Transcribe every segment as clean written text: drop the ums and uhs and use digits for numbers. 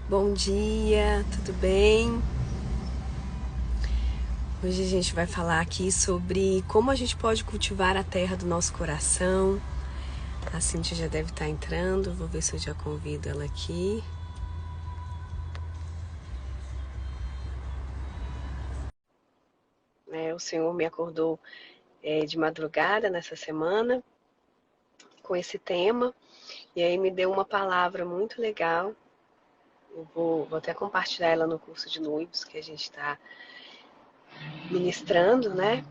Bom dia, tudo bem? Hoje a gente vai falar aqui sobre como a gente pode cultivar a terra do nosso coração. A Cíntia já deve estar entrando, vou ver se eu já convido ela aqui. O Senhor me acordou de madrugada nessa semana com esse tema e aí me deu uma palavra muito legal. Eu vou até compartilhar ela no curso de noivos que a gente está ministrando, né?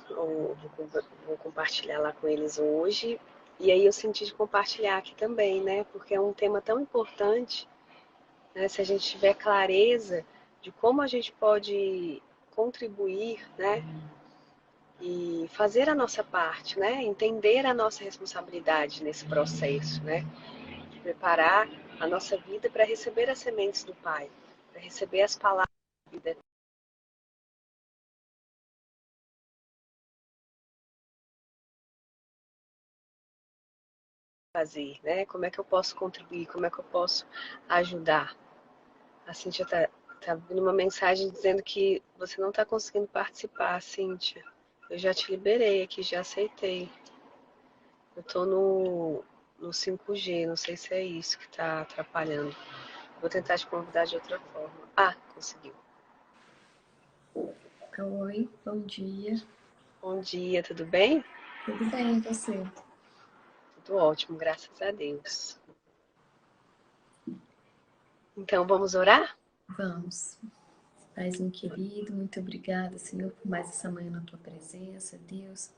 Vou compartilhar lá com eles hoje. E aí eu senti de compartilhar aqui também, né? Porque é um tema tão importante, né? Se a gente tiver clareza de como a gente pode contribuir, né? E fazer a nossa parte, né? Entender a nossa responsabilidade nesse processo, né? De preparar a nossa vida para receber as sementes do Pai, para receber as palavras da vida fazer, né? Como é que eu posso contribuir? Como é que eu posso ajudar? A Cíntia tá vindo uma mensagem dizendo que você não está conseguindo participar, Cíntia. Eu já te liberei aqui, já aceitei. Eu tô no 5G, não sei se é isso que está atrapalhando. Vou tentar te convidar de outra forma. Ah, conseguiu. Oi, bom dia. Bom dia, tudo bem? Tudo bem, e você? Tudo ótimo, graças a Deus. Então, vamos orar? Vamos. Paizinho querido, muito obrigada, Senhor, por mais essa manhã na tua presença, Deus.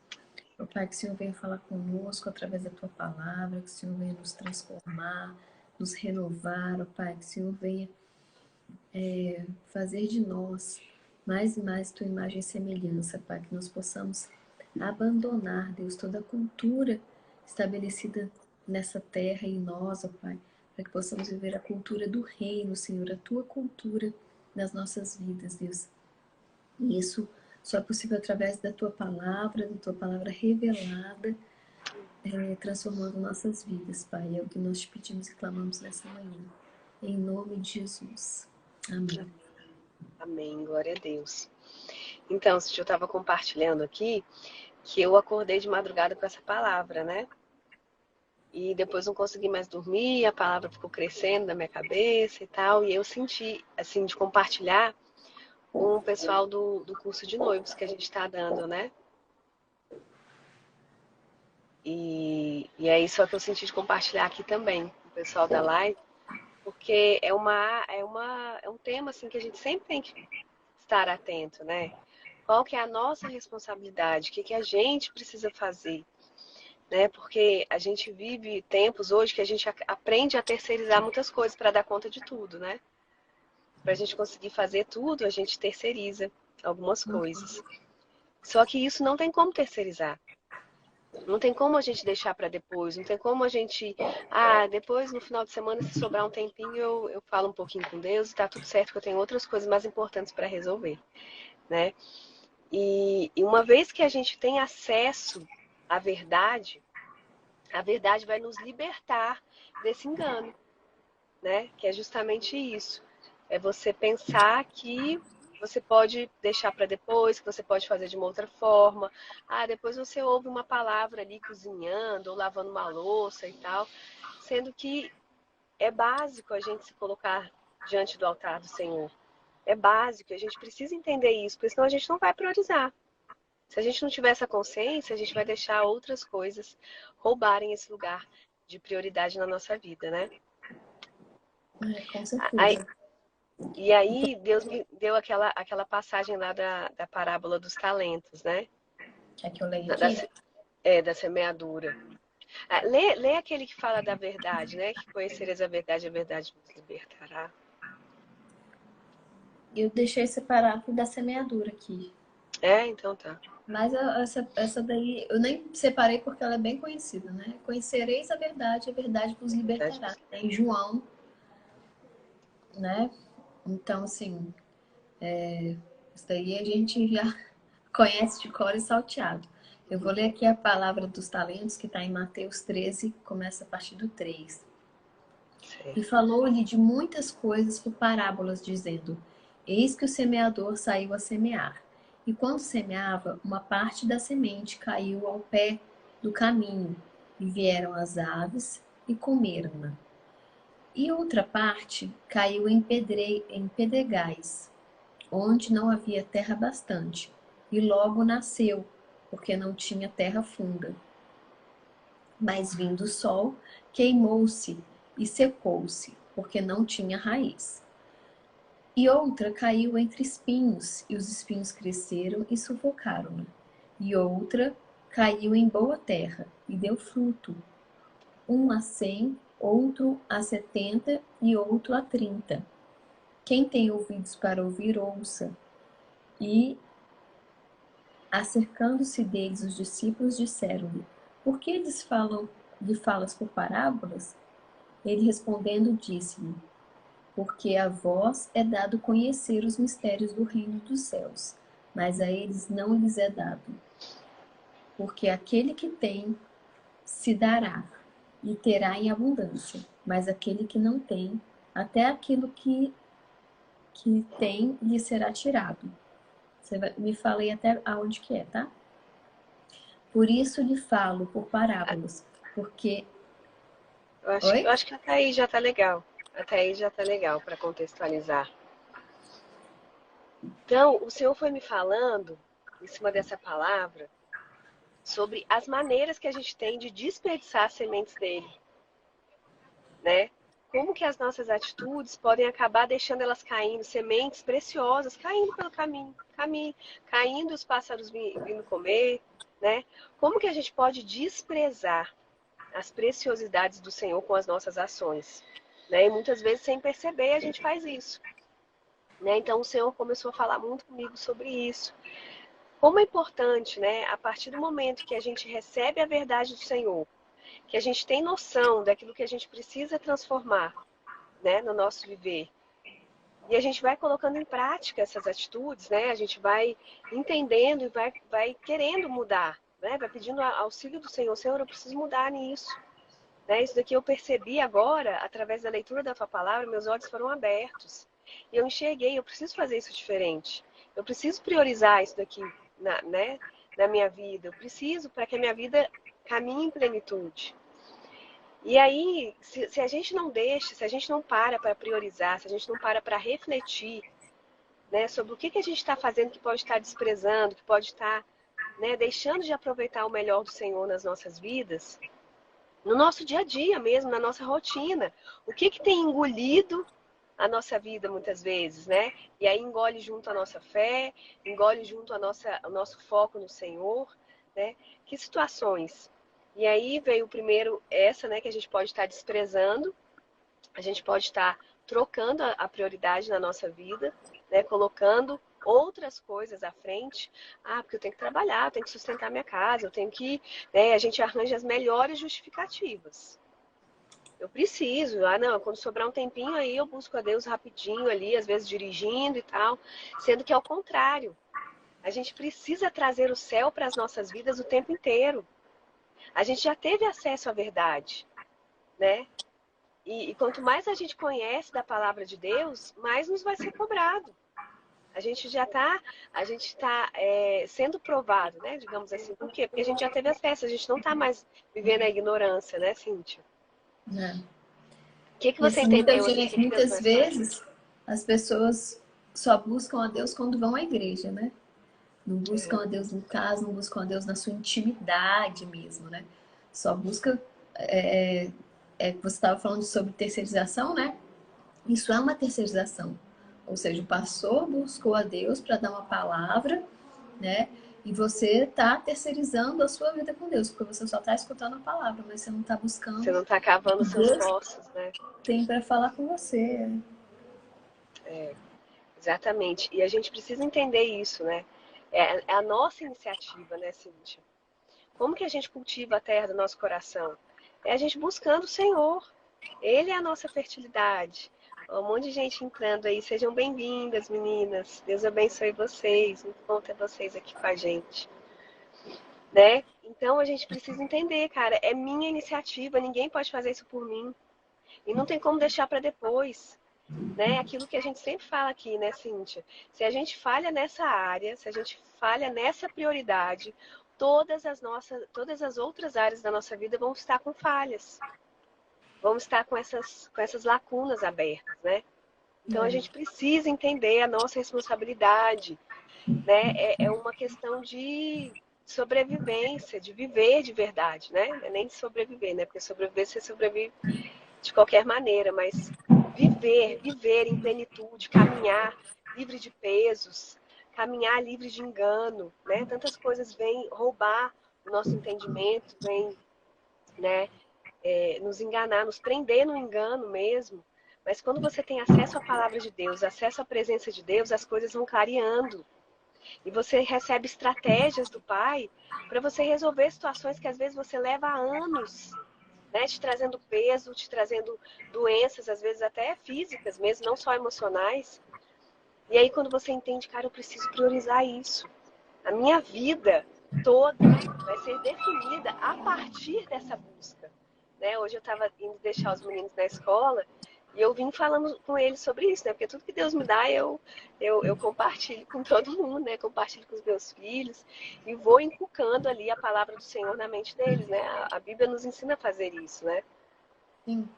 Ó Pai, que o Senhor venha falar conosco através da tua palavra, que o Senhor venha nos transformar, nos renovar, ó Pai, que o Senhor venha fazer de nós mais e mais tua imagem e semelhança, Pai, que nós possamos abandonar, Deus, toda a cultura estabelecida nessa terra e em nós, ó Pai, para que possamos viver a cultura do reino, Senhor, a tua cultura nas nossas vidas, Deus. E isso só é possível através da tua palavra revelada, transformando nossas vidas, Pai. É o que nós te pedimos e clamamos nessa manhã. Em nome de Jesus. Amém. Amém, glória a Deus. Então, se eu estava compartilhando aqui que eu acordei de madrugada com essa palavra, né? E depois não consegui mais dormir, a palavra ficou crescendo na minha cabeça e tal, e eu senti, assim, de compartilhar com o pessoal do curso de noivos que a gente está dando, né? E aí, só que eu senti de compartilhar aqui também, com o pessoal da live, porque é um tema, assim, que a gente sempre tem que estar atento, né? Qual que é a nossa responsabilidade? O que que a gente precisa fazer? Né? Porque a gente vive tempos hoje que a gente aprende a terceirizar muitas coisas para dar conta de tudo, né? Para a gente conseguir fazer tudo, a gente terceiriza algumas coisas. Só que isso não tem como terceirizar. Não tem como a gente deixar para depois, não tem como a gente. Ah, depois no final de semana, se sobrar um tempinho, eu falo um pouquinho com Deus e tá tudo certo, que eu tenho outras coisas mais importantes para resolver, né? E uma vez que a gente tem acesso à verdade, a verdade vai nos libertar desse engano, né? Que é justamente isso. É você pensar que você pode deixar para depois, que você pode fazer de uma outra forma. Ah, depois você ouve uma palavra ali cozinhando ou lavando uma louça e tal, sendo que é básico a gente se colocar diante do altar do Senhor. É básico, a gente precisa entender isso, porque senão a gente não vai priorizar. Se a gente não tiver essa consciência, a gente vai deixar outras coisas roubarem esse lugar de prioridade na nossa vida, né? Com Aí, certeza. e aí Deus me deu aquela passagem lá da parábola dos talentos, né? Quer que eu leia Da, da, aqui? da semeadura. Ah, lê aquele que fala da verdade, né? Que conhecereis a verdade vos libertará. Eu deixei separado da semeadura aqui. É, então tá. Mas essa daí eu nem separei porque ela é bem conhecida, né? Conhecereis a verdade vos A verdade libertará. vos É em João, né? Então, assim, isso daí a gente já conhece de cor e salteado. Eu vou ler aqui a palavra dos talentos que está em Mateus 13, começa a partir do 3. E Certo. falou-lhe de muitas coisas por parábolas, dizendo: Eis que o semeador saiu a semear. E quando semeava, uma parte da semente caiu ao pé do caminho, e vieram as aves e comeram-na. E outra parte caiu em pedregais, onde não havia terra bastante, e logo nasceu, porque não tinha terra funda. Mas vindo o sol, queimou-se e secou-se, porque não tinha raiz. E outra caiu entre espinhos, e os espinhos cresceram e sufocaram-na. E outra caiu em boa terra, e deu fruto, um a 100, outro a 70 e outro a 30. Quem tem ouvidos para ouvir, ouça. E, acercando-se deles, os discípulos disseram-lhe: Por que eles lhe falas por parábolas? Ele respondendo disse-lhe: Porque a vós é dado conhecer os mistérios do reino dos céus, mas a eles não lhes é dado. Porque aquele que tem se dará e terá em abundância, mas aquele que não tem, até aquilo que tem lhe será tirado. Me falei até aonde que é, tá? Por isso lhe falo por parábolas, porque... Eu Oi? acho que até aí já tá legal. Até aí já tá legal para contextualizar. Então, o Senhor foi me falando, em cima dessa palavra, sobre as maneiras que a gente tem de desperdiçar as sementes dele, né? Como que as nossas atitudes podem acabar deixando elas caindo, sementes preciosas caindo pelo caminho, caindo os pássaros vindo comer, né? Como que a gente pode desprezar as preciosidades do Senhor com as nossas ações, né? E muitas vezes sem perceber a gente faz isso, né? Então o Senhor começou a falar muito comigo sobre isso. Como é importante, né? A partir do momento que a gente recebe a verdade do Senhor, que a gente tem noção daquilo que a gente precisa transformar, né, no nosso viver. E a gente vai colocando em prática essas atitudes, né? A gente vai entendendo e vai querendo mudar, né? Vai pedindo auxílio do Senhor. Senhor, eu preciso mudar nisso. Né? Isso daqui eu percebi agora, através da leitura da tua palavra, meus olhos foram abertos. E eu enxerguei, eu preciso fazer isso diferente. Eu preciso priorizar isso daqui né, na minha vida. Eu preciso para que a minha vida caminhe em plenitude. E aí, se a gente não deixa, se a gente não para priorizar, se a gente não para refletir, né, sobre o que a gente está fazendo que pode estar desprezando, que pode estar, né, deixando de aproveitar o melhor do Senhor nas nossas vidas, no nosso dia a dia mesmo, na nossa rotina. O que tem engolido a nossa vida muitas vezes, né? E aí engole junto a nossa fé, engole junto o nosso foco no Senhor, né? Que situações? E aí veio primeiro essa, né, que a gente pode estar desprezando, a gente pode estar trocando a prioridade na nossa vida, né, colocando outras coisas à frente. Ah, porque eu tenho que trabalhar, eu tenho que sustentar minha casa, eu tenho que, né, a gente arranja as melhores justificativas. Eu preciso, não, quando sobrar um tempinho aí eu busco a Deus rapidinho ali, às vezes dirigindo e tal, sendo que é o contrário. A gente precisa trazer o céu para as nossas vidas o tempo inteiro. A gente já teve acesso à verdade, né? E quanto mais a gente conhece da palavra de Deus, mais nos vai ser cobrado. A gente já está, a gente está sendo provado, né? Digamos assim. Por quê? Porque a gente já teve acesso, a gente não está mais vivendo a ignorância, né, Cíntia? Né? O que E você assim, entendeu aí? O que Deus muitas mais falou? vezes as pessoas só buscam a Deus quando vão à igreja, né? Não buscam a Deus em casa, não buscam a Deus na sua intimidade mesmo, né? Só busca. Você estava falando sobre terceirização, né? Isso é uma terceirização. Ou seja, o pastor buscou a Deus para dar uma palavra, né? E você está terceirizando a sua vida com Deus, porque você só está escutando a palavra, mas você não está Você buscando não está cavando o que seus Deus poços, né? tem para falar com você. Exatamente. E a gente precisa entender isso, né? É a nossa iniciativa, né, Cíntia? Como que a gente cultiva a terra do nosso coração? É a gente buscando o Senhor. Ele é a nossa fertilidade. Um monte de gente entrando aí. Sejam bem-vindas, meninas. Deus abençoe vocês. Muito bom ter vocês aqui com a gente. Né? Então a gente precisa entender, cara. É minha iniciativa. Ninguém pode fazer isso por mim. E não tem como deixar para depois, né? Aquilo que a gente sempre fala aqui, né, Cíntia? Se a gente falha nessa área, se a gente falha nessa prioridade, todas as outras áreas da nossa vida vão estar com falhas, vão estar com essas lacunas abertas, né? Então a gente precisa entender a nossa responsabilidade, né? É uma questão de sobrevivência, de viver de verdade, né? Não é nem de sobreviver, né? Porque sobreviver você sobrevive de qualquer maneira, mas viver em plenitude, caminhar livre de pesos, caminhar livre de engano, né? Tantas coisas vêm roubar o nosso entendimento, vêm, né, nos enganar, nos prender no engano mesmo. Mas quando você tem acesso à palavra de Deus, acesso à presença de Deus, as coisas vão clareando. E você recebe estratégias do Pai para você resolver situações que às vezes você leva anos, né, te trazendo peso, te trazendo doenças, às vezes até físicas mesmo, não só emocionais. E aí quando você entende, cara, eu preciso priorizar isso. A minha vida toda vai ser definida a partir dessa busca. Né? Hoje eu estava indo deixar os meninos na escola e eu vim falando com eles sobre isso, né? Porque tudo que Deus me dá, eu compartilho com todo mundo, né? Compartilho com os meus filhos e vou inculcando ali a palavra do Senhor na mente deles, né? A Bíblia nos ensina a fazer isso, né? Sim.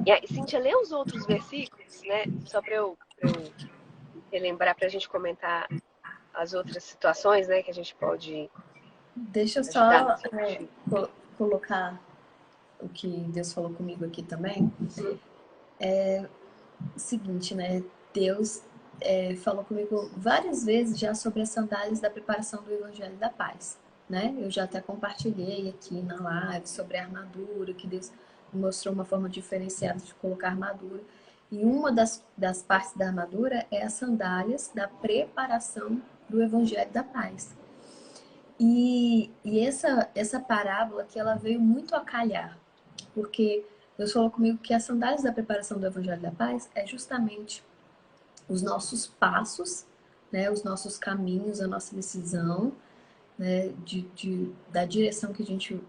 E aí, Cíntia, lê os outros versículos, né? Só para eu relembrar, para a gente comentar as outras situações, né? Que a gente pode Deixa eu ajudar só nesse sentido. colocar o que Deus falou comigo aqui também. É o seguinte, né? Deus falou comigo várias vezes já sobre as sandálias da preparação do Evangelho da Paz, né? Eu já até compartilhei aqui na live sobre a armadura, que Deus mostrou uma forma diferenciada de colocar armadura. E uma das partes da armadura é as sandálias da preparação do Evangelho da Paz. E essa parábola que ela veio muito a calhar, porque Deus falou comigo que as sandálias da preparação do Evangelho da Paz é justamente os nossos passos, né, os nossos caminhos, a nossa decisão, né, da direção que a gente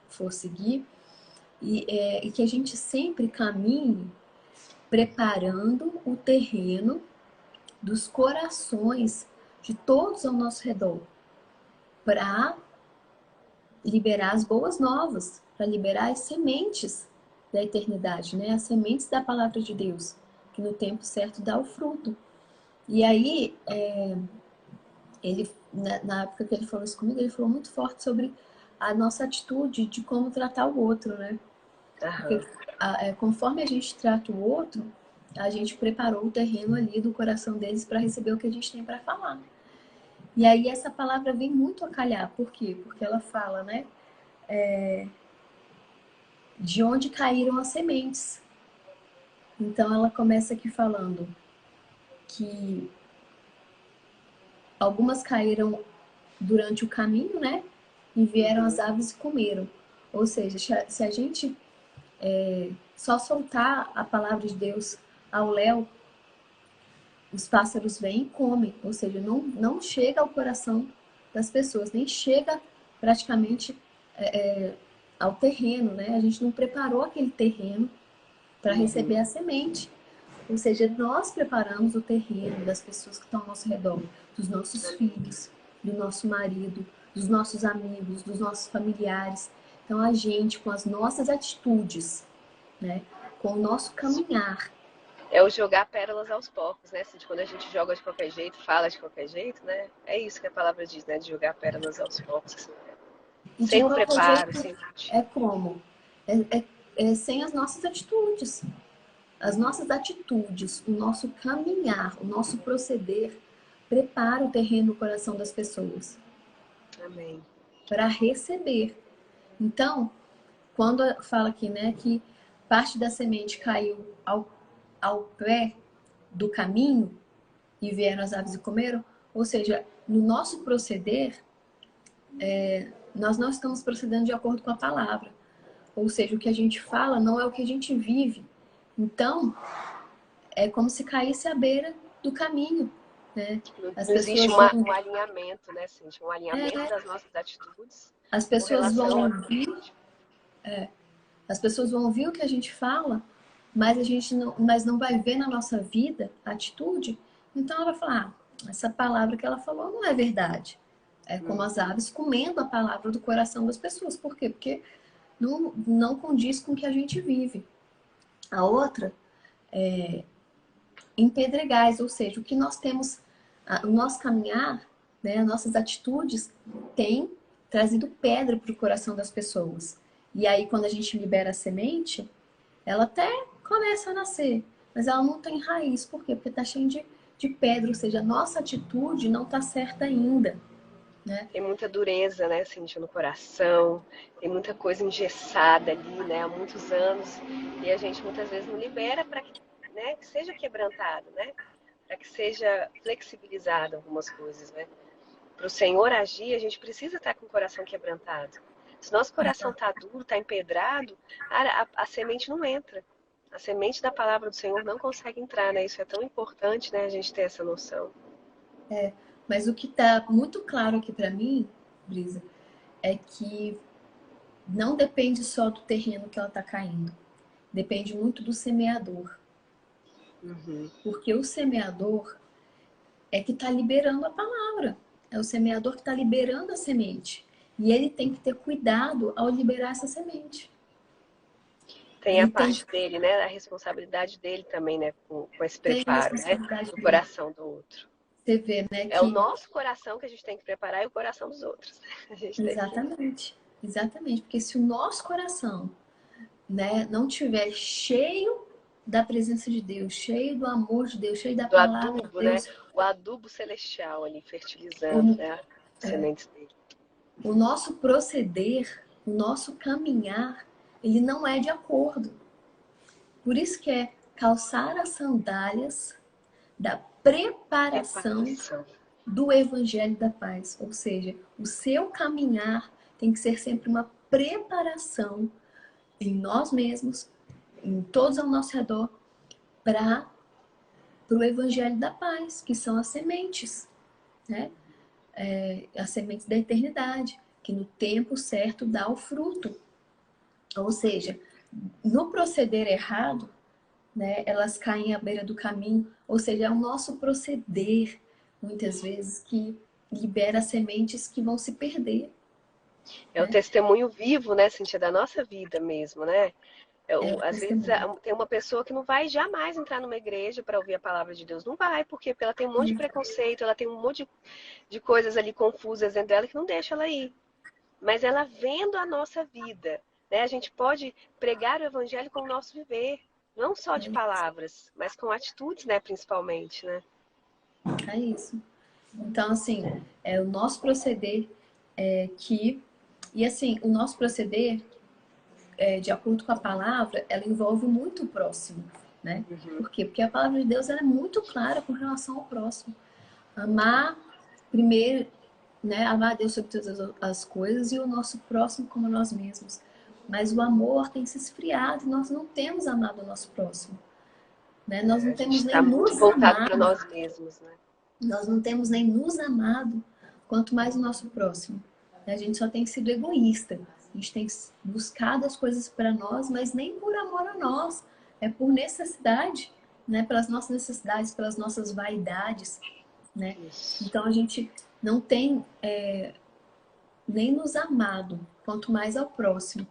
for seguir, e que a gente sempre caminhe preparando o terreno dos corações de todos ao nosso redor, para liberar as boas novas, para liberar as sementes da eternidade, né? As sementes da palavra de Deus, que no tempo certo dá o fruto. E aí, ele, na época que ele falou isso comigo, ele falou muito forte sobre a nossa atitude de como tratar o outro, né? Porque conforme a gente trata o outro, a gente preparou o terreno ali do coração deles para receber o que a gente tem para falar. E aí essa palavra vem muito a calhar. Por quê? Porque ela fala, né? De onde caíram as sementes. Então ela começa aqui falando que algumas caíram durante o caminho, né? E vieram as aves e comeram. Ou seja, se a gente só soltar a palavra de Deus ao léu, os pássaros vêm e comem. Ou seja, não chega ao coração das pessoas, nem chega praticamente ao terreno, né? A gente não preparou aquele terreno para receber a semente. Ou seja, nós preparamos o terreno das pessoas que estão ao nosso redor, dos nossos filhos, do nosso marido, dos nossos amigos, dos nossos familiares. Então, a gente, com as nossas atitudes, né, com o nosso caminhar. É o jogar pérolas aos porcos, né? Assim, quando a gente joga de qualquer jeito, fala de qualquer jeito, né? É isso que a palavra diz, né? De jogar pérolas aos porcos. Assim, E de sem um qualquer preparo, jeito, sem... é como? Sem as nossas atitudes. As nossas atitudes, o nosso caminhar, o nosso proceder, prepara o terreno no coração das pessoas. Amém. Para receber. Então, quando fala aqui, né, que parte da semente caiu ao pé do caminho e vieram as aves e comeram, ou seja, no nosso proceder, nós não estamos procedendo de acordo com a palavra. Ou seja, o que a gente fala não é o que a gente vive. Então, é como se caísse à beira do caminho, né? As Não existe pessoas vão... um alinhamento, né, Cintia? Um alinhamento das nossas atitudes As com pessoas relação vão a... ouvir, as pessoas vão ouvir o que a gente fala, mas não vai ver na nossa vida a atitude, então ela vai falar, essa palavra que ela falou não é verdade. É como as aves comendo a palavra do coração das pessoas. Por quê? Porque não condiz com o que a gente vive. A outra é em pedregais, ou seja, o que nós temos, o nosso caminhar, né, as nossas atitudes tem trazido pedra para o coração das pessoas. E aí, quando a gente libera a semente, ela até começa a nascer, mas ela não tem raiz. Por quê? Porque está cheio de pedra, ou seja, a nossa atitude não está certa ainda. Né? Tem muita dureza, né, Cíntia, no coração, tem muita coisa engessada ali, né, há muitos anos, e a gente muitas vezes não libera para que, né, que seja quebrantado, né, para que seja flexibilizado algumas coisas, né. Para o Senhor agir, a gente precisa estar com o coração quebrantado. Se nosso coração está duro, está empedrado, a semente não entra. A semente da palavra do Senhor não consegue entrar, né? Isso é tão importante, né? A gente ter essa noção. Mas o que está muito claro aqui para mim, Brisa, é que não depende só do terreno que ela está caindo. Depende muito do semeador. Uhum. Porque o semeador é que está liberando a palavra. É o semeador que está liberando a semente. E ele tem que ter cuidado ao liberar essa semente. Tem a Ele tem parte dele, né? A responsabilidade dele também, né? Com esse tem a preparo, né? responsabilidade Do dele. coração do outro. Você vê, né, É o que... nosso coração que a gente tem que preparar e o coração dos outros. A gente tem que... Exatamente. Exatamente. Porque se o nosso coração, né, não tiver cheio da presença de Deus, cheio do amor de Deus, cheio da Do palavra de adubo, né? Deus, O adubo celestial ali, fertilizando, o, né? As sementes dele. o nosso proceder, o nosso caminhar, ele não é de acordo. Por isso que é calçar as sandálias da preparação Preparação. do Evangelho da Paz. Ou seja, o seu caminhar tem que ser sempre uma preparação em nós mesmos, em todos ao nosso redor, para o Evangelho da Paz, que são as sementes, né? As sementes da eternidade, que no tempo certo dá o fruto. Ou seja, no proceder errado, né, elas caem à beira do caminho, ou seja, é o nosso proceder, muitas vezes, que libera sementes que vão se perder. É o Né? testemunho vivo, né, Cintia, da nossa vida mesmo, né? É o Às vezes testemunho. tem uma pessoa que não vai jamais entrar numa igreja para ouvir a palavra de Deus. Não vai, porque ela tem um monte de preconceito, ela tem um monte de coisas ali confusas dentro dela que não deixa ela ir. Mas ela vendo a nossa vida, né? A gente pode pregar o evangelho com o nosso viver, não só de palavras, mas com atitudes, né, principalmente, né? É isso. Então, assim, é o nosso proceder que... E assim, o nosso proceder, de acordo com a palavra, ela envolve muito o próximo, né? Uhum. Por quê? Porque a palavra de Deus ela é muito clara com relação ao próximo. Amar primeiro, né? Amar a Deus sobre todas as coisas e o nosso próximo como nós mesmos. Mas o amor tem se esfriado e nós não temos amado o nosso próximo. Né? Nós não A gente temos nem está muito nos voltado para amado. nós mesmos, né? Nós não temos nem nos amado, quanto mais o nosso próximo. A gente só tem sido egoísta. A gente tem buscado as coisas para nós, mas nem por amor a nós. É por necessidade, né? Pelas nossas necessidades, pelas nossas vaidades, né? Isso. Então a gente não tem nem nos amado, quanto mais ao próximo,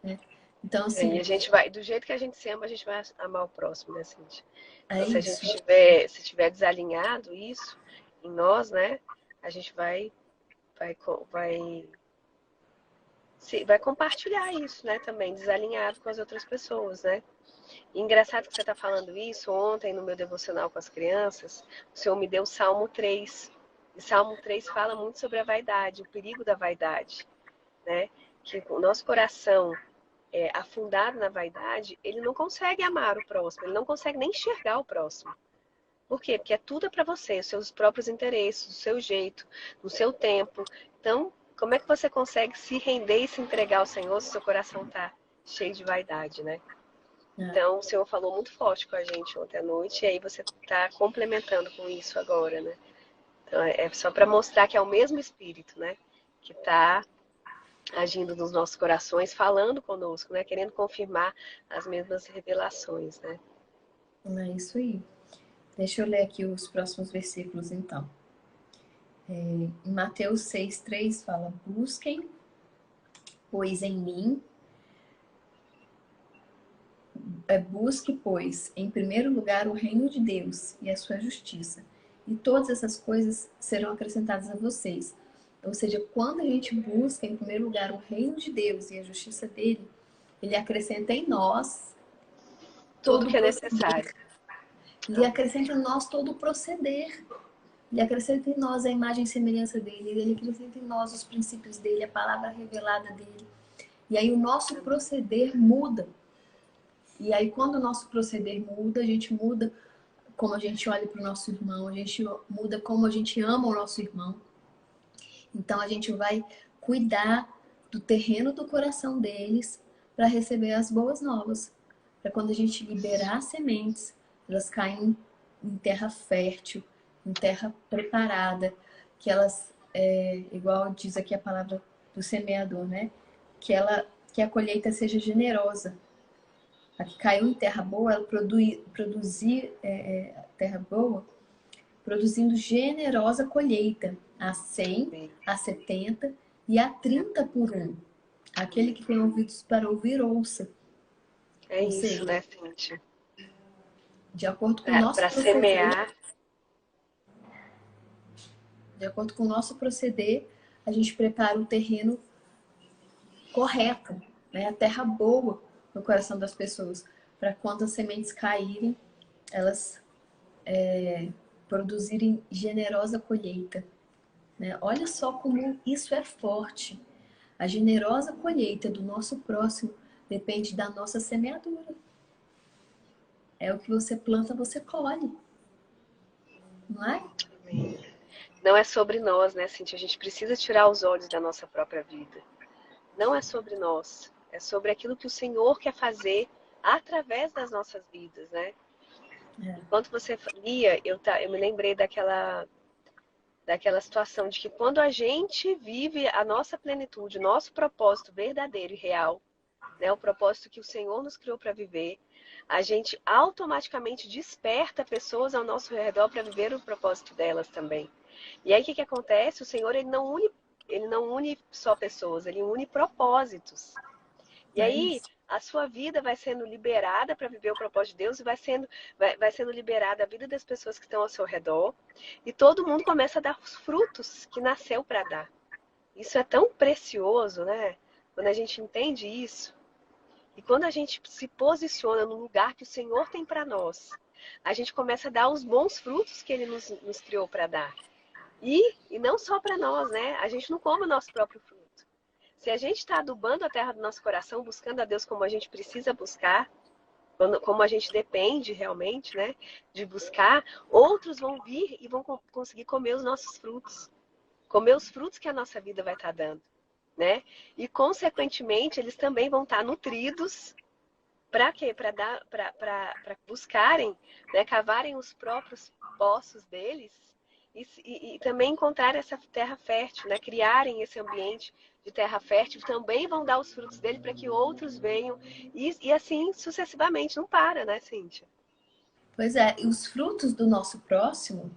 né? Então, E assim, a gente vai, do jeito que a gente se ama, a gente vai amar o próximo, né, Cintia? é Então, se a gente isso. tiver, se tiver desalinhado isso em nós, né, a gente vai, vai, vai compartilhar isso, né, também, desalinhado com as outras pessoas, né? E engraçado que você está falando isso, ontem no meu devocional com as crianças, o Senhor me deu o Salmo 3. E Salmo 3 fala muito sobre a vaidade, o perigo da vaidade, né? Que o nosso coração afundado na vaidade, ele não consegue amar o próximo, ele não consegue nem enxergar o próximo. Por quê? Porque é tudo para você, os seus próprios interesses, o seu jeito, no seu tempo. Então, como é que você consegue se render e se entregar ao Senhor se seu coração está cheio de vaidade, né? É, Então, o Senhor falou muito forte com a gente ontem à noite, e aí você está complementando com isso agora, né? Então, é só para mostrar que é o mesmo Espírito, né? Que está agindo nos nossos corações, falando conosco, né? Querendo confirmar as mesmas revelações, né? É isso aí. Deixa eu ler aqui os próximos versículos, então. Em Mateus 6,3 fala: busquem, pois em mim, busque, pois, em primeiro lugar o reino de Deus e a sua justiça, e todas essas coisas serão acrescentadas a vocês. Ou seja, quando a gente busca em primeiro lugar o reino de Deus e a justiça dele, ele acrescenta em nós Tudo todo o que é proceder. necessário. Ele acrescenta em nós todo o proceder. Ele acrescenta em nós a imagem e semelhança dele. Ele acrescenta em nós os princípios dele, a palavra revelada dele. E aí o nosso proceder muda. E aí quando o nosso proceder muda, a gente muda como a gente olha para o nosso irmão, a gente muda como a gente ama o nosso irmão. Então a gente vai cuidar do terreno do coração deles para receber as boas novas. Para quando a gente liberar sementes, elas caem em terra fértil, em terra preparada, que elas, igual diz aqui a palavra do semeador, né? Que a colheita seja generosa. A que caiu em terra boa, ela produzir terra boa, produzindo generosa colheita, a 100, a 70 e a 30 por um. Aquele que tem ouvidos para ouvir, ouça. É Ou isso, seja, né, Cíntia? de acordo com o nosso Para proceder, semear, de acordo com o nosso proceder, a gente prepara o terreno correto, né? A terra boa no coração das pessoas, para quando as sementes caírem, elas produzirem generosa colheita. Né? Olha só como isso é forte. A generosa colheita do nosso próximo depende da nossa semeadura. É o que você planta, você colhe. Não é? não é sobre nós, né, Cíntia? A gente precisa tirar os olhos da nossa própria vida. Não é sobre nós. É sobre aquilo que o Senhor quer fazer através das nossas vidas, né? Enquanto você lia, eu me lembrei daquela situação de que quando a gente vive a nossa plenitude, o nosso propósito verdadeiro e real, né, o propósito que o Senhor nos criou para viver, a gente automaticamente desperta pessoas ao nosso redor para viver o propósito delas também. E aí o que, que acontece? O Senhor ele não une só pessoas, ele une propósitos. E É aí isso. a sua vida vai sendo liberada para viver o propósito de Deus e vai sendo liberada a vida das pessoas que estão ao seu redor. E todo mundo começa a dar os frutos que nasceu para dar. Isso é tão precioso, né? Quando a gente entende isso. E quando a gente se posiciona no lugar que o Senhor tem para nós, a gente começa a dar os bons frutos que Ele nos criou para dar. E não só para nós, né? A gente não come o nosso próprio fruto. Se a gente está adubando a terra do nosso coração, buscando a Deus como a gente precisa buscar, como a gente depende realmente, né, de buscar, outros vão vir e vão conseguir comer os nossos frutos, comer os frutos que a nossa vida vai estar dando, né? E consequentemente eles também vão estar nutridos para quê? Para buscarem, né, cavarem os próprios poços deles e também encontrar essa terra fértil, né, criarem esse ambiente de terra fértil, também vão dar os frutos dele para que outros venham e assim sucessivamente, não para, né, Cíntia? Pois é, e os frutos do nosso próximo,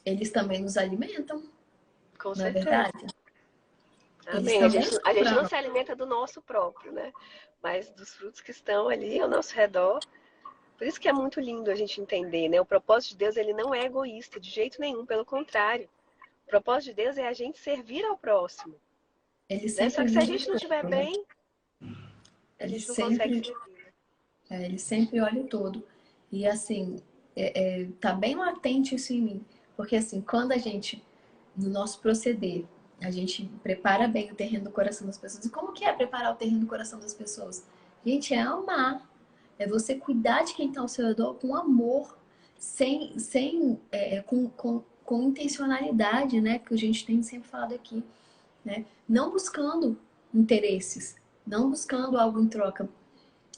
eles também nos alimentam, Com não é certeza. verdade? Eles Amém. também A são gente para não nós. se alimenta do nosso próprio, né? Mas dos frutos que estão ali ao nosso redor. Por isso que é muito lindo a gente entender, né? O propósito de Deus, ele não é egoísta de jeito nenhum, pelo contrário. O propósito de Deus é a gente servir ao próximo, Eles né? Só sempre que se a visam gente não o estiver todo, né? bem, a Eles gente não consegue sempre, servir. eles sempre olham o todo. E assim, tá bem latente isso em mim. Porque assim, quando a gente, no nosso proceder, a gente prepara bem o terreno do coração das pessoas. E como que é preparar o terreno do coração das pessoas? Gente, é amar. É você cuidar de quem está ao seu redor com amor, com intencionalidade, né? Que a gente tem sempre falado aqui, né? Não buscando interesses, não buscando algo em troca,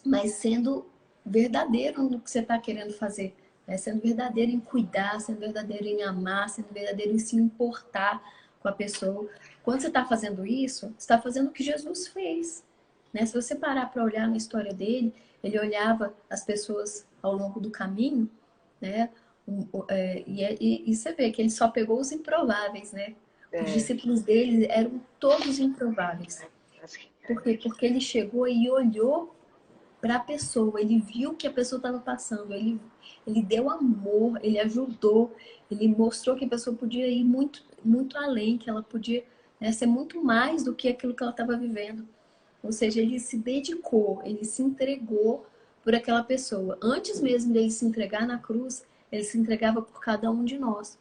mas sendo verdadeiro no que você está querendo fazer, né? Sendo verdadeiro em cuidar, sendo verdadeiro em amar, sendo verdadeiro em se importar com a pessoa. Quando você está fazendo isso, você está fazendo o que Jesus fez. Né? Se você parar para olhar na história dele, ele olhava as pessoas ao longo do caminho, né? E você vê que ele só pegou os improváveis, né? Os É, discípulos dele eram todos improváveis. Por quê? Porque ele chegou e olhou para a pessoa, ele viu o que a pessoa estava passando, ele deu amor, ele ajudou, ele mostrou que a pessoa podia ir muito, muito além, que ela podia, né, ser muito mais do que aquilo que ela estava vivendo. Ou seja, ele se dedicou, ele se entregou por aquela pessoa. Antes mesmo dele se entregar na cruz, ele se entregava por cada um de nós,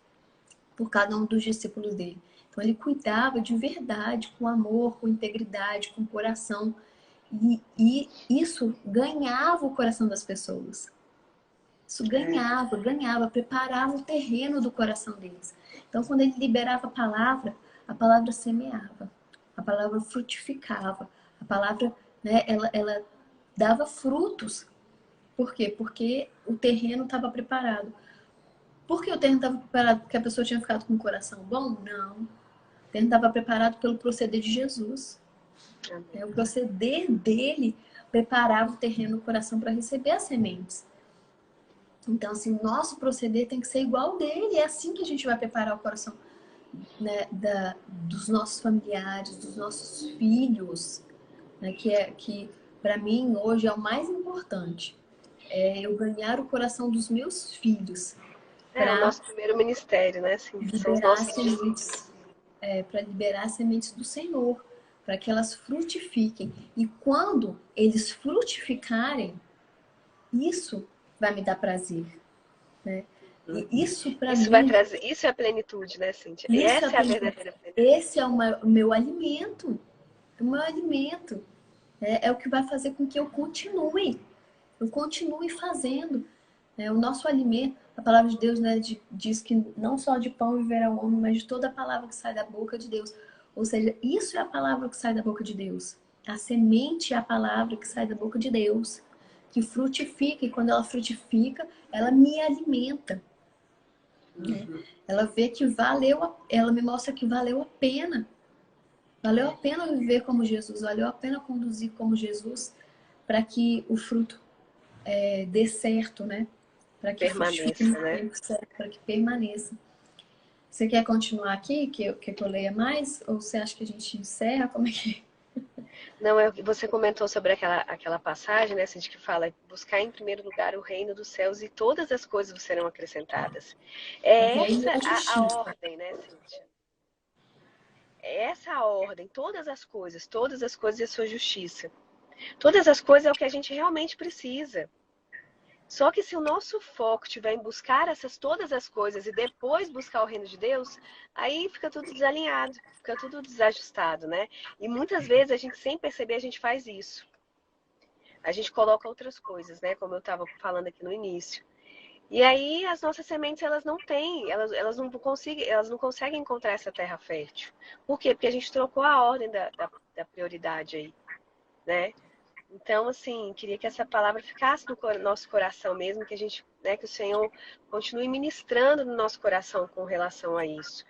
por cada um dos discípulos dele. Então ele cuidava de verdade, com amor, com integridade, com coração. E isso ganhava o coração das pessoas. Isso ganhava, preparava o terreno do coração deles. Então, quando ele liberava a palavra semeava, a palavra frutificava, a palavra, né, ela dava frutos. Por quê? Porque o terreno estava preparado. Por que o terreno estava preparado? Porque a pessoa tinha ficado com o coração bom? Não. O terreno estava preparado pelo proceder de Jesus. O proceder dele preparava o terreno, o coração para receber as sementes. Então, assim, o nosso proceder tem que ser igual ao dele. É assim que a gente vai preparar o coração, né, dos nossos familiares, dos nossos filhos, né, que para mim hoje é o mais importante. É eu ganhar o coração dos meus filhos o para nosso primeiro ministério, né? Assim, são os liberar as nossos discípulos. sementes, para liberar as sementes do Senhor, para que elas frutifiquem. E quando eles frutificarem, isso vai me dar prazer, né? E isso para Isso vai mim, trazer, isso é a plenitude, né, Cíntia? E isso é, essa é a verdadeira plenitude. esse é o meu alimento, o meu alimento. É o que vai fazer com que eu continue fazendo. O nosso alimento, a palavra de Deus, né, diz que não só de pão viverá o homem, mas de toda a palavra que sai da boca de Deus. Ou seja, isso é a palavra que sai da boca de Deus. A semente é a palavra que sai da boca de Deus, que frutifica, e quando ela frutifica, ela me alimenta. Né? Ela vê que ela me mostra que valeu a pena. Valeu a pena viver como Jesus, valeu a pena conduzir como Jesus, para que o fruto dê certo, né? Para que frutifique Permaneça, no né? tempo certo, para que permaneça. Você quer continuar aqui, que eu leia mais? Ou você acha que a gente encerra? Como é que é? Não, você comentou sobre aquela passagem, né, Cíntia, que fala buscar em primeiro lugar o reino dos céus e todas as coisas serão acrescentadas. O É reino e essa a a justiça. ordem, né, Cíntia? É essa a ordem, todas as coisas e a sua justiça. Todas as coisas é o que a gente realmente precisa. Só que se o nosso foco estiver em buscar todas as coisas e depois buscar o reino de Deus, aí fica tudo desalinhado, fica tudo desajustado, né? E muitas vezes a gente, sem perceber, a gente faz isso. A gente coloca outras coisas, né? Como eu estava falando aqui no início. E aí as nossas sementes elas não têm, elas não conseguem encontrar essa terra fértil. Por quê? Porque a gente trocou a ordem da prioridade aí, né? Então, assim, queria que essa palavra ficasse no nosso coração mesmo, que a gente, né, que o Senhor continue ministrando no nosso coração com relação a isso.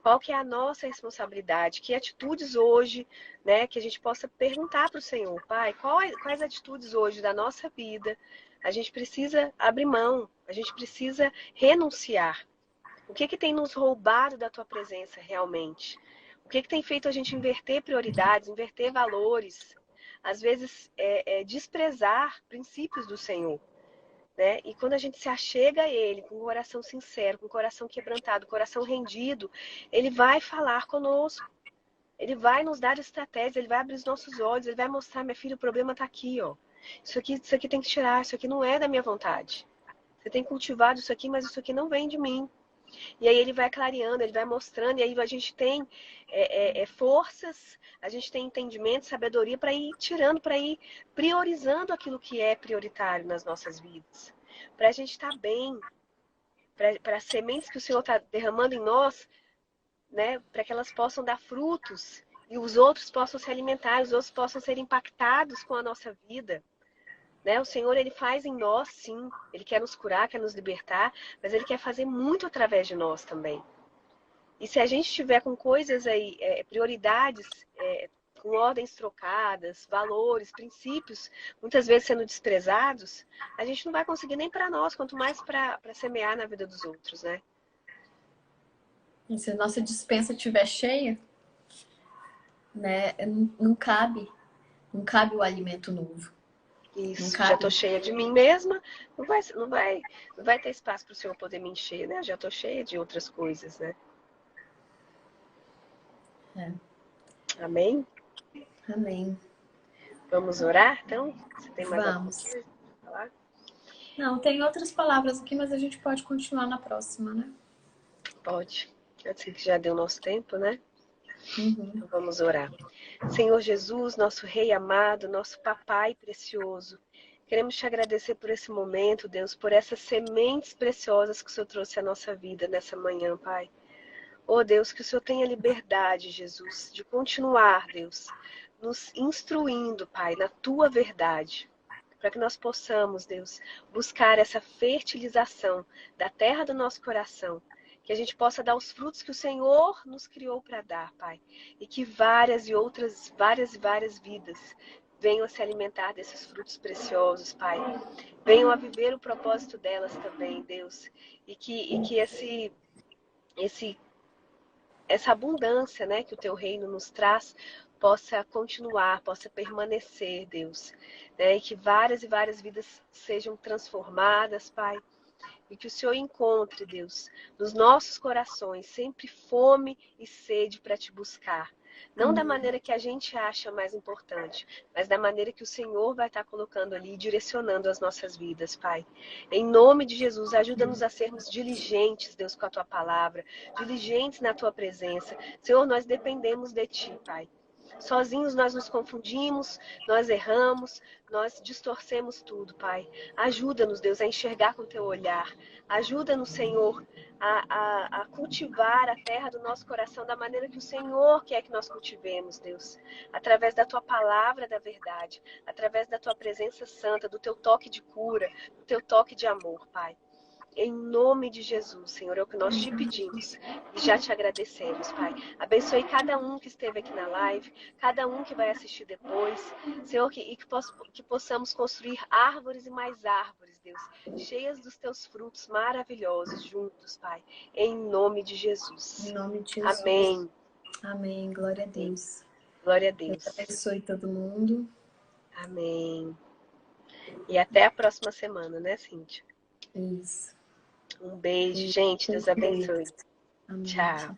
Qual que é a nossa responsabilidade? Que atitudes hoje, né, que a gente possa perguntar para o Senhor, Pai, quais atitudes hoje da nossa vida a gente precisa abrir mão, a gente precisa renunciar? O que que tem nos roubado da tua presença realmente? O que que tem feito a gente inverter prioridades, inverter valores? Às vezes, desprezar princípios do Senhor. Né? E quando a gente se achega a Ele com o coração sincero, com o coração quebrantado, coração rendido, Ele vai falar conosco. Ele vai nos dar estratégias, Ele vai abrir os nossos olhos, Ele vai mostrar, minha filha, o problema está aqui, ó. Isso aqui tem que tirar, isso aqui não é da minha vontade. Você tem cultivado isso aqui, mas isso aqui não vem de mim. E aí ele vai clareando, ele vai mostrando, e aí a gente tem forças, a gente tem entendimento, sabedoria para ir tirando, para ir priorizando aquilo que é prioritário nas nossas vidas. Para a gente estar bem, para as sementes que o Senhor está derramando em nós, né, para que elas possam dar frutos e os outros possam se alimentar, os outros possam ser impactados com a nossa vida. Né? O Senhor, Ele faz em nós, sim. Ele quer nos curar, quer nos libertar, mas Ele quer fazer muito através de nós também. E se a gente tiver com coisas aí, prioridades, com ordens trocadas, valores, princípios, muitas vezes sendo desprezados, a gente não vai conseguir nem para nós, quanto mais para semear na vida dos outros, né? E se a nossa despensa estiver cheia, né, não cabe o alimento novo. Isso, já estou cheia de mim mesma, não vai ter espaço para o Senhor poder me encher, né? Já estou cheia de outras coisas, né? É. Amém? Amém. Vamos orar, então? Você tem mais alguma Vamos. coisa para falar? Não, tem outras palavras aqui, mas a gente pode continuar na próxima, né? Pode. Eu sei que já deu nosso tempo, né? Uhum. Então vamos orar. Senhor Jesus, nosso Rei amado, nosso Papai precioso, queremos te agradecer por esse momento, Deus, por essas sementes preciosas que o Senhor trouxe à nossa vida nessa manhã, Pai. Oh, Deus, que o Senhor tenha liberdade, Jesus, de continuar, Deus, nos instruindo, Pai, na tua verdade, para que nós possamos, Deus, buscar essa fertilização da terra do nosso coração, que a gente possa dar os frutos que o Senhor nos criou para dar, Pai, e que várias e várias vidas venham a se alimentar desses frutos preciosos, Pai. Venham a viver o propósito delas também, Deus, e que essa abundância, né, que o teu reino nos traz possa continuar, possa permanecer, Deus, né, e que várias e várias vidas sejam transformadas, Pai, e que o Senhor encontre, Deus, nos nossos corações sempre fome e sede para te buscar. Não da maneira que a gente acha mais importante, mas da maneira que o Senhor vai estar colocando ali, direcionando as nossas vidas, Pai. Em nome de Jesus, ajuda-nos a sermos diligentes, Deus, com a Tua palavra, diligentes na Tua presença. Senhor, nós dependemos de Ti, Pai. Sozinhos nós nos confundimos, nós erramos, nós distorcemos tudo, Pai. Ajuda-nos, Deus, a enxergar com o Teu olhar. Ajuda-nos, Senhor, a cultivar a terra do nosso coração da maneira que o Senhor quer que nós cultivemos, Deus. Através da Tua palavra da verdade, através da Tua presença santa, do Teu toque de cura, do Teu toque de amor, Pai. Em nome de Jesus, Senhor, é o que nós te pedimos e já te agradecemos, Pai. Abençoe cada um que esteve aqui na live, cada um que vai assistir depois, Senhor, que possamos construir árvores e mais árvores, Deus, cheias dos teus frutos maravilhosos juntos, Pai. Em nome de Jesus. Em nome de Jesus. Amém. Amém. Glória a Deus. Glória a Deus Deus. abençoe todo mundo. Amém. E até a próxima semana, né, Cíntia? Isso. Um beijo, gente. Deus abençoe. Amém. Tchau.